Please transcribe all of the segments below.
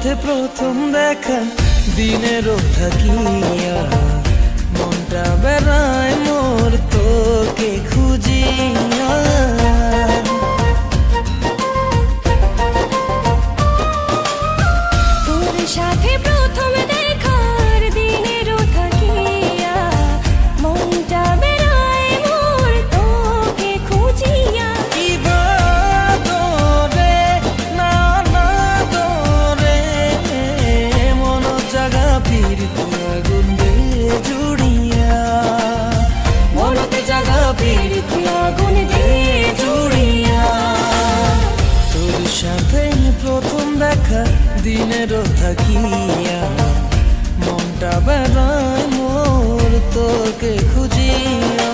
সাথে প্রথম দেখা দিনেরও থাকিয়া মনটা বেড়ায় মোর তোকে খুঁজিয়া। তোর সাথে প্রথম দেখার দিনেরও থাকিয়া মনটা বেড়ায় মোর তোকে খুঁজিয়া। তোর সাথে প্রথম দেখা দিনেরও থাকিয়া মনটা বেড়ায় মোর তোকে খুঁজিয়া।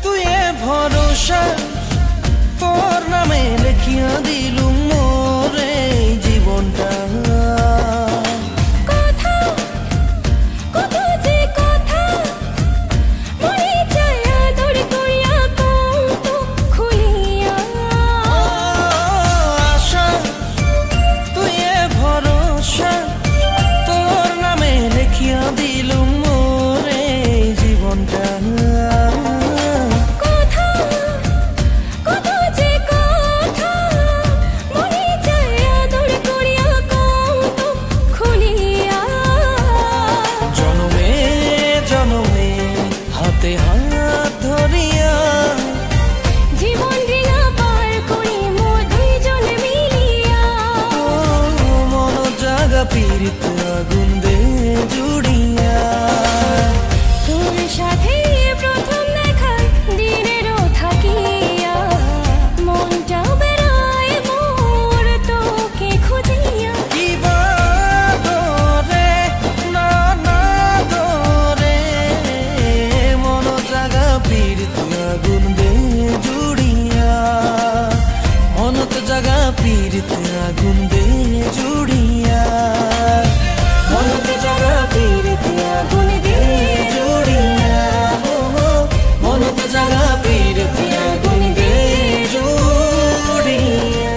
তুই ভরসা তোর নামে লেখিয়া দিলু মোরে জীবনটা। কথা কত যে কথা মনে চায় আদর করিয়া কত খুলিয়া। আশা তুই ভরসা তোর নামে লেখিয়া দিলু মোরে জীবনটা। পীড়িত আগুন দে জুড়িয়া। তোর সাথে প্রথম দেখা দিনেরও থাকিয়া মনটা বেড়ায় মোর তোকে খুঁজিয়া। কিবা দরে না না দরে মন জাগা পীড়িত আগুন দে জুড়িয়া। মনত জাগা পীড়িত আগুন দে জুড়িয়া। মনত জাগা পীড়িত আগুন দে জুড়িয়া। মনত জাগা পীড়িত আগুন দে জুড়িয়া।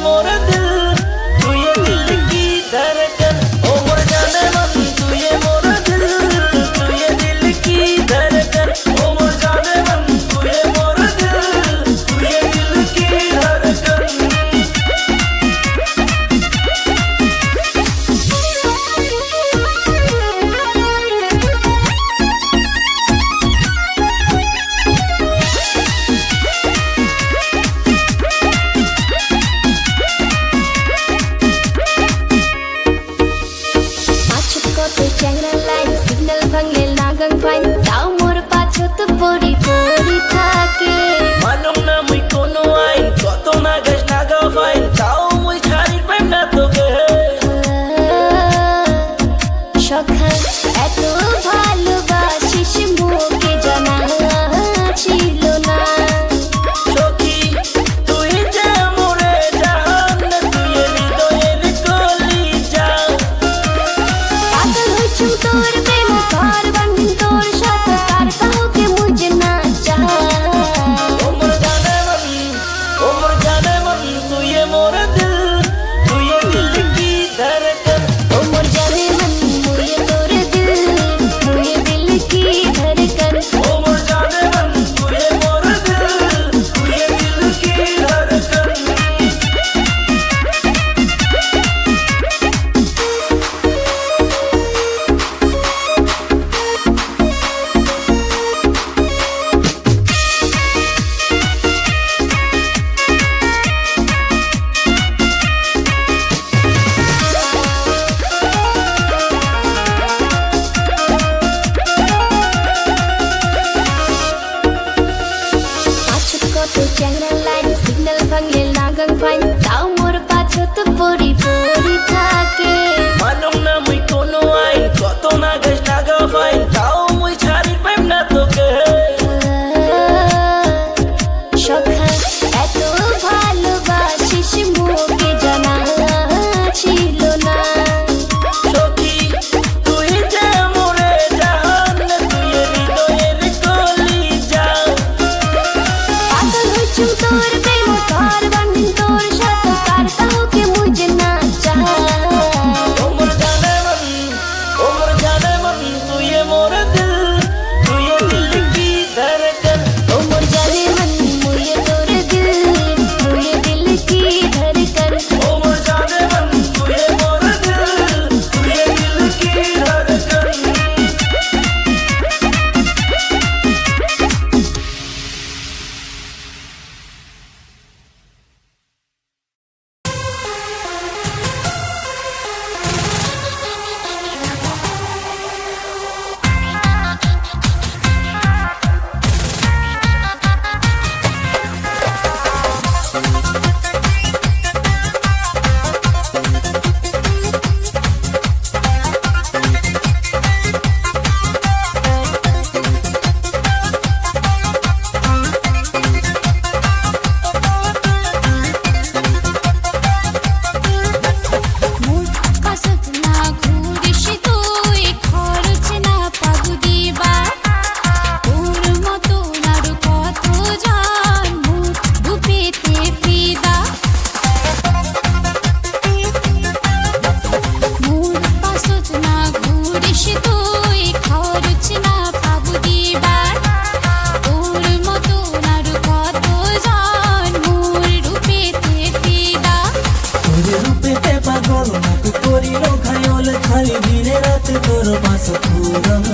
मोर दिल बाटो च्याङ्रा लाइन सिग्नल भाङ्ले लागङ फाइन ताउ मोर पाछो त पोरी पोरी थाके मानौ ना मुई कोनो आइन कत ना गस टाका फाइन ताउ मुई ছাড়ি পাইম না তোকে সখা এত ভালোবাসিস মোকে জানা ছিল না সখী তুই যে মোরে জাহান তুই হৃদয়ের কলিজা পাগল হইছু তোর প্রেম তোর বান্ধিন তোর সাথে কার কাউকে মুঝে না চাহা ओ मोर जाने मन तू ये मोर दिल की धड़कन ओ मोर जाने मन मुझे तोर दिल की धड़कन ओ मोर जाने मन तू ये मोर दिल की धड़कन खाली दिन रात तोर पास पूरम